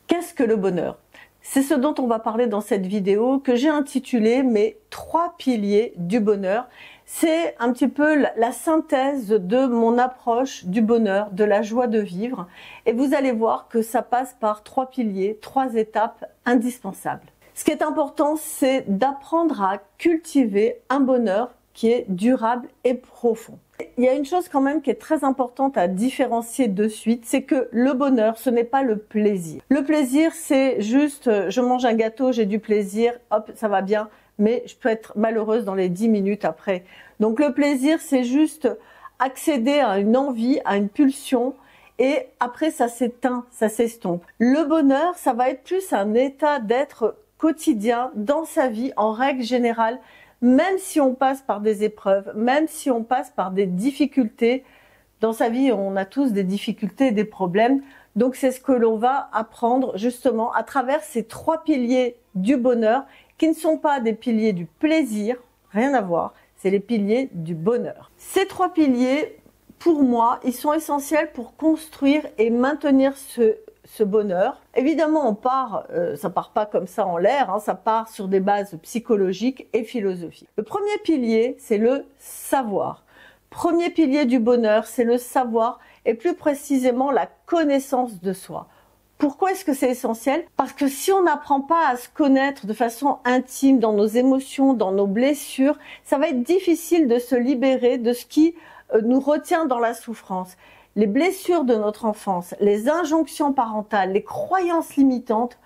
Qu'est-ce que le bonheur? C'est ce dont on va parler dans cette vidéo que j'ai intitulée mes 3 piliers du bonheur. C'est un petit peu la synthèse de mon approche du bonheur, de la joie de vivre. Et vous allez voir que ça passe par 3 piliers, 3 étapes indispensables. Ce qui est important, c'est d'apprendre à cultiver un bonheur qui est durable et profond. Il y a une chose quand même qui est très importante à différencier de suite, c'est que le bonheur, ce n'est pas le plaisir. Le plaisir, c'est juste, je mange un gâteau, j'ai du plaisir, hop, ça va bien, mais je peux être malheureuse dans les 10 minutes après. Donc le plaisir, c'est juste accéder à une envie, à une pulsion, et après ça s'éteint, ça s'estompe. Le bonheur, ça va être plus un état d'être quotidien dans sa vie, en règle générale, même si on passe par des épreuves, même si on passe par des difficultés. Dans sa vie, on a tous des difficultés et des problèmes. Donc c'est ce que l'on va apprendre justement à travers ces 3 piliers du bonheur qui ne sont pas des piliers du plaisir, rien à voir, c'est les piliers du bonheur. Ces 3 piliers, pour moi, ils sont essentiels pour construire et maintenir ce bonheur. Évidemment, ça part pas comme ça en l'air, ça part sur des bases psychologiques et philosophiques. Le premier pilier, c'est le savoir. Premier pilier du bonheur, c'est le savoir et plus précisément la connaissance de soi. Pourquoi est-ce que c'est essentiel? Parce que si on n'apprend pas à se connaître de façon intime dans nos émotions, dans nos blessures, ça va être difficile de se libérer de ce qui nous retient dans la souffrance. Les blessures de notre enfance, les injonctions parentales, les croyances limitantes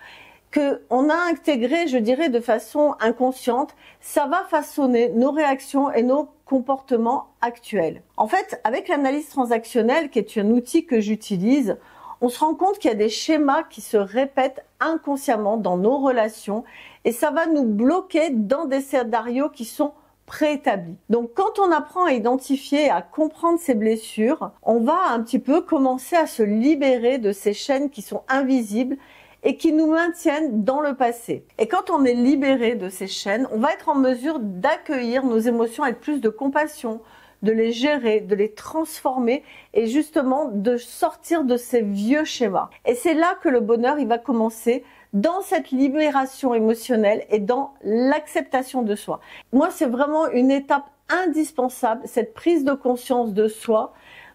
qu'on a intégrées, je dirais, de façon inconsciente, ça va façonner nos réactions et nos comportements actuels. En fait, avec l'analyse transactionnelle, qui est un outil que j'utilise, on se rend compte qu'il y a des schémas qui se répètent inconsciemment dans nos relations et ça va nous bloquer dans des scénarios qui sont préétabli. Donc quand on apprend à identifier et à comprendre ces blessures, on va un petit peu commencer à se libérer de ces chaînes qui sont invisibles et qui nous maintiennent dans le passé. Et quand on est libéré de ces chaînes, on va être en mesure d'accueillir nos émotions avec plus de compassion, de les gérer, de les transformer et justement de sortir de ces vieux schémas. Et c'est là que le bonheur, il va commencer dans cette libération émotionnelle et dans l'acceptation de soi. Moi, c'est vraiment une étape indispensable, cette prise de conscience de soi,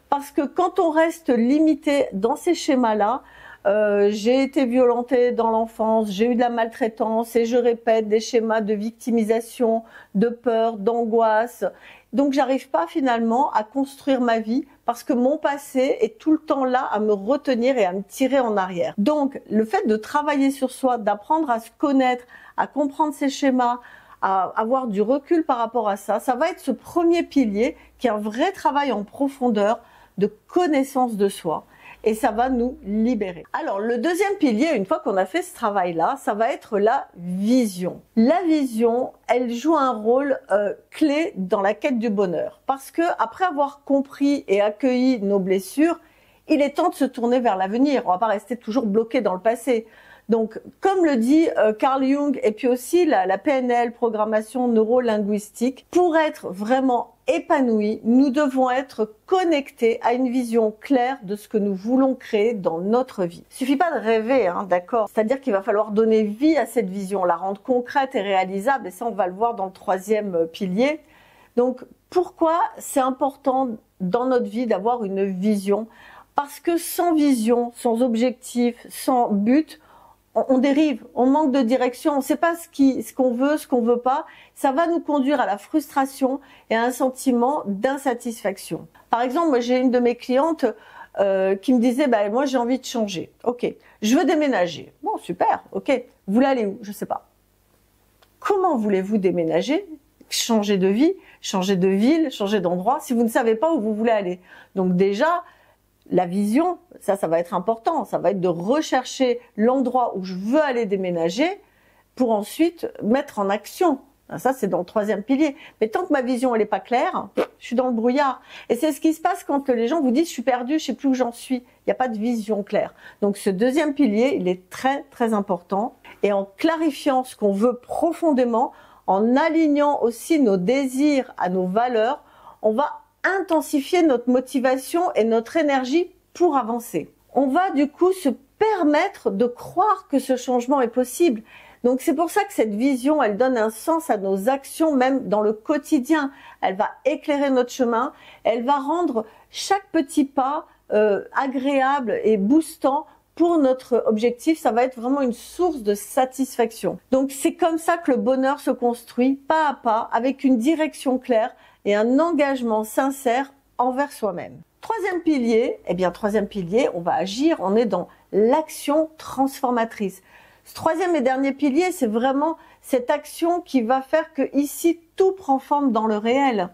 parce que quand on reste limité dans ces schémas-là, j'ai été violentée dans l'enfance, j'ai eu de la maltraitance et je répète des schémas de victimisation, de peur, d'angoisse. Donc j'arrive pas finalement à construire ma vie parce que mon passé est tout le temps là à me retenir et à me tirer en arrière. Donc le fait de travailler sur soi, d'apprendre à se connaître, à comprendre ses schémas, à avoir du recul par rapport à ça, ça va être ce premier pilier qui est un vrai travail en profondeur de connaissance de soi. Et ça va nous libérer. Alors, le deuxième pilier, une fois qu'on a fait ce travail-là, ça va être la vision. La vision, elle joue un rôle clé dans la quête du bonheur. Parce que après avoir compris et accueilli nos blessures, il est temps de se tourner vers l'avenir. On va pas rester toujours bloqué dans le passé. Donc, comme le dit Carl Jung et puis aussi la PNL, programmation neuro-linguistique, pour être vraiment épanoui, nous devons être connectés à une vision claire de ce que nous voulons créer dans notre vie. Il suffit pas de rêver, d'accord? C'est-à-dire qu'il va falloir donner vie à cette vision, la rendre concrète et réalisable, et ça on va le voir dans le 3e pilier. Donc, pourquoi c'est important dans notre vie d'avoir une vision? Parce que sans vision, sans objectif, sans but, on dérive, on manque de direction, on ne sait pas ce qu'on veut pas. Ça va nous conduire à la frustration et à un sentiment d'insatisfaction. Par exemple, moi j'ai une de mes clientes qui me disait, moi j'ai envie de changer. Ok, je veux déménager. Bon, super, ok. Vous voulez aller où? Je sais pas. Comment voulez-vous déménager? Changer de vie, changer de ville, changer d'endroit, si vous ne savez pas où vous voulez aller. Donc déjà, la vision, ça va être important. Ça va être de rechercher l'endroit où je veux aller déménager pour ensuite mettre en action. Ça, c'est dans le 3e pilier. Mais tant que ma vision, elle n'est pas claire, je suis dans le brouillard. Et c'est ce qui se passe quand les gens vous disent « je suis perdu, je sais plus où j'en suis ». Il n'y a pas de vision claire. Donc ce 2e pilier, il est très, très important. Et en clarifiant ce qu'on veut profondément, en alignant aussi nos désirs à nos valeurs, on va intensifier notre motivation et notre énergie pour avancer. On va du coup se permettre de croire que ce changement est possible. Donc c'est pour ça que cette vision, elle donne un sens à nos actions, même dans le quotidien. Elle va éclairer notre chemin, elle va rendre chaque petit pas agréable et boostant pour notre objectif. Ça va être vraiment une source de satisfaction. Donc c'est comme ça que le bonheur se construit, pas à pas, avec une direction claire et un engagement sincère envers soi-même. Troisième pilier, on va agir, on est dans l'action transformatrice. Ce troisième et dernier pilier, c'est vraiment cette action qui va faire que ici, tout prend forme dans le réel.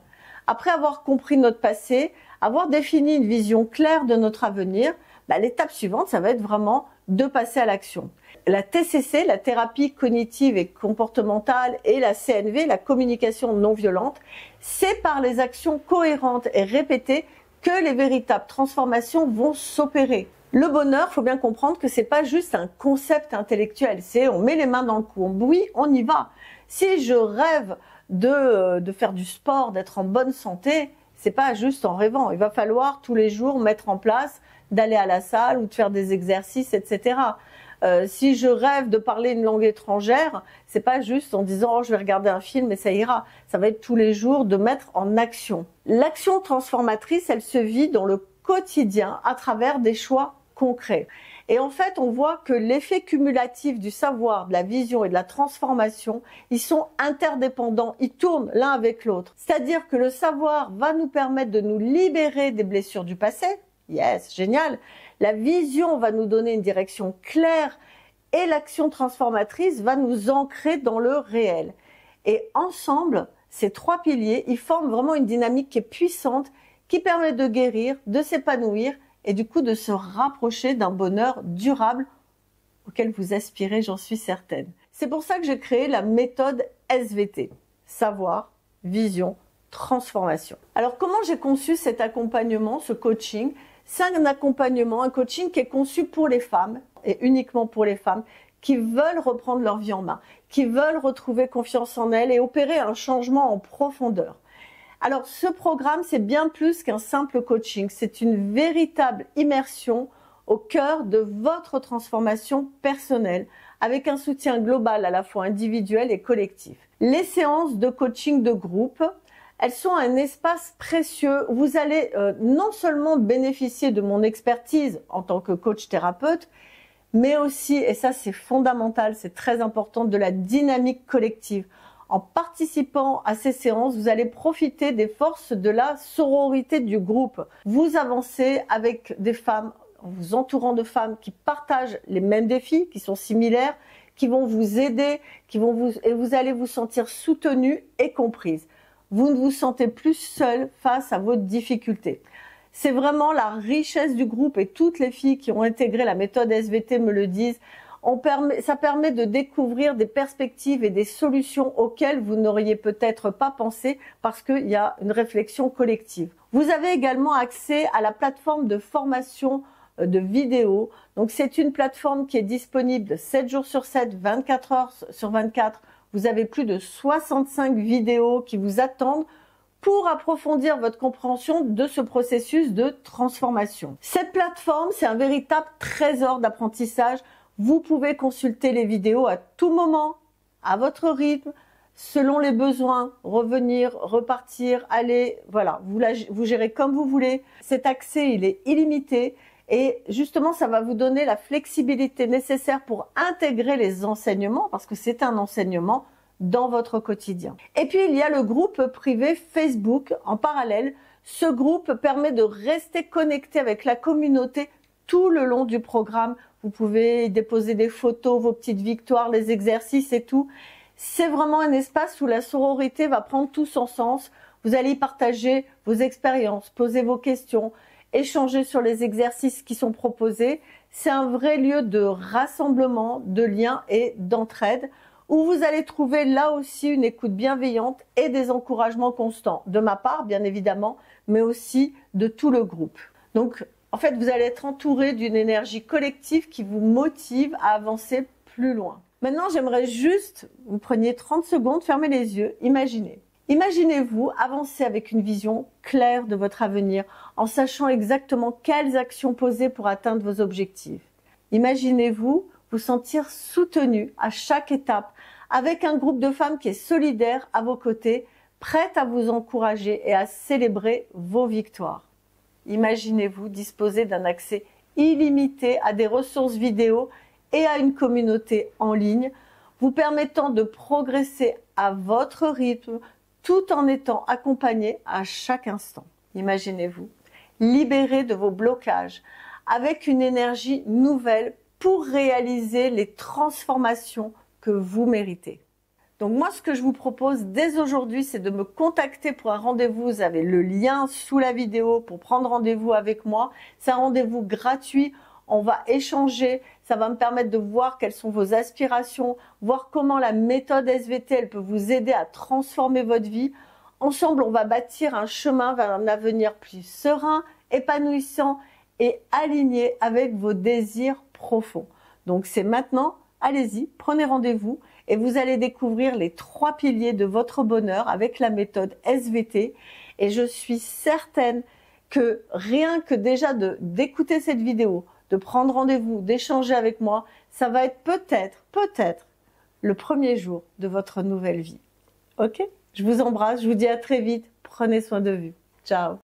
Après avoir compris notre passé, avoir défini une vision claire de notre avenir, l'étape suivante, ça va être vraiment de passer à l'action. La TCC, la thérapie cognitive et comportementale, et la CNV, la communication non violente, c'est par les actions cohérentes et répétées que les véritables transformations vont s'opérer. Le bonheur, faut bien comprendre que c'est pas juste un concept intellectuel, c'est on met les mains dans le cambouis, on y va. Si je rêve de faire du sport, d'être en bonne santé, c'est pas juste en rêvant. Il va falloir tous les jours mettre en place d'aller à la salle ou de faire des exercices, etc. Si je rêve de parler une langue étrangère, c'est pas juste en disant je vais regarder un film et ça ira. Ça va être tous les jours de mettre en action. L'action transformatrice, elle se vit dans le quotidien à travers des choix concret. Et en fait, on voit que l'effet cumulatif du savoir, de la vision et de la transformation, ils sont interdépendants, ils tournent l'un avec l'autre. C'est-à-dire que le savoir va nous permettre de nous libérer des blessures du passé. Yes, génial. La vision va nous donner une direction claire et l'action transformatrice va nous ancrer dans le réel. Et ensemble, ces trois piliers, ils forment vraiment une dynamique qui est puissante, qui permet de guérir, de s'épanouir et du coup de se rapprocher d'un bonheur durable auquel vous aspirez, j'en suis certaine. C'est pour ça que j'ai créé la méthode SVT, savoir, vision, transformation. Alors comment j'ai conçu cet accompagnement, ce coaching? C'est un accompagnement, un coaching qui est conçu pour les femmes et uniquement pour les femmes qui veulent reprendre leur vie en main, qui veulent retrouver confiance en elles et opérer un changement en profondeur. Alors, ce programme, c'est bien plus qu'un simple coaching. C'est une véritable immersion au cœur de votre transformation personnelle avec un soutien global à la fois individuel et collectif. Les séances de coaching de groupe, elles sont un espace précieux où vous allez non seulement bénéficier de mon expertise en tant que coach thérapeute, mais aussi, et ça c'est fondamental, c'est très important, de la dynamique collective. En participant à ces séances, vous allez profiter des forces de la sororité du groupe. Vous avancez avec des femmes, en vous entourant de femmes qui partagent les mêmes défis, qui sont similaires, qui vont vous aider, et vous allez vous sentir soutenue et comprise. Vous ne vous sentez plus seul face à vos difficultés. C'est vraiment la richesse du groupe et toutes les filles qui ont intégré la méthode SVT me le disent. Ça permet de découvrir des perspectives et des solutions auxquelles vous n'auriez peut-être pas pensé parce qu'il y a une réflexion collective. Vous avez également accès à la plateforme de formation de vidéos. Donc c'est une plateforme qui est disponible 7 jours sur 7, 24 heures sur 24. Vous avez plus de 65 vidéos qui vous attendent pour approfondir votre compréhension de ce processus de transformation. Cette plateforme, c'est un véritable trésor d'apprentissage. Vous pouvez consulter les vidéos à tout moment, à votre rythme, selon les besoins, revenir, repartir, aller, voilà, vous gérez comme vous voulez. Cet accès, il est illimité et justement, ça va vous donner la flexibilité nécessaire pour intégrer les enseignements, parce que c'est un enseignement dans votre quotidien. Et puis, il y a le groupe privé Facebook en parallèle. Ce groupe permet de rester connecté avec la communauté tout le long du programme. Vous pouvez déposer des photos, vos petites victoires, les exercices et tout. C'est vraiment un espace où la sororité va prendre tout son sens. Vous allez y partager vos expériences, poser vos questions, échanger sur les exercices qui sont proposés. C'est un vrai lieu de rassemblement, de lien et d'entraide où vous allez trouver là aussi une écoute bienveillante et des encouragements constants, de ma part bien évidemment, mais aussi de tout le groupe. Donc en fait, vous allez être entouré d'une énergie collective qui vous motive à avancer plus loin. Maintenant, j'aimerais juste, vous preniez 30 secondes, fermez les yeux, imaginez. Imaginez-vous avancer avec une vision claire de votre avenir, en sachant exactement quelles actions poser pour atteindre vos objectifs. Imaginez-vous vous sentir soutenu à chaque étape avec un groupe de femmes qui est solidaire à vos côtés, prête à vous encourager et à célébrer vos victoires. Imaginez-vous disposer d'un accès illimité à des ressources vidéo et à une communauté en ligne, vous permettant de progresser à votre rythme tout en étant accompagné à chaque instant. Imaginez-vous libéré de vos blocages avec une énergie nouvelle pour réaliser les transformations que vous méritez. Donc moi, ce que je vous propose dès aujourd'hui, c'est de me contacter pour un rendez-vous. Vous avez le lien sous la vidéo pour prendre rendez-vous avec moi. C'est un rendez-vous gratuit. On va échanger. Ça va me permettre de voir quelles sont vos aspirations, voir comment la méthode SVT, elle peut vous aider à transformer votre vie. Ensemble, on va bâtir un chemin vers un avenir plus serein, épanouissant et aligné avec vos désirs profonds. Donc c'est maintenant, allez-y, prenez rendez-vous et vous allez découvrir les 3 piliers de votre bonheur avec la méthode SVT. Et je suis certaine que rien que déjà d'écouter cette vidéo, de prendre rendez-vous, d'échanger avec moi, ça va être peut-être le premier jour de votre nouvelle vie. Ok ? Je vous embrasse, je vous dis à très vite. Prenez soin de vous. Ciao.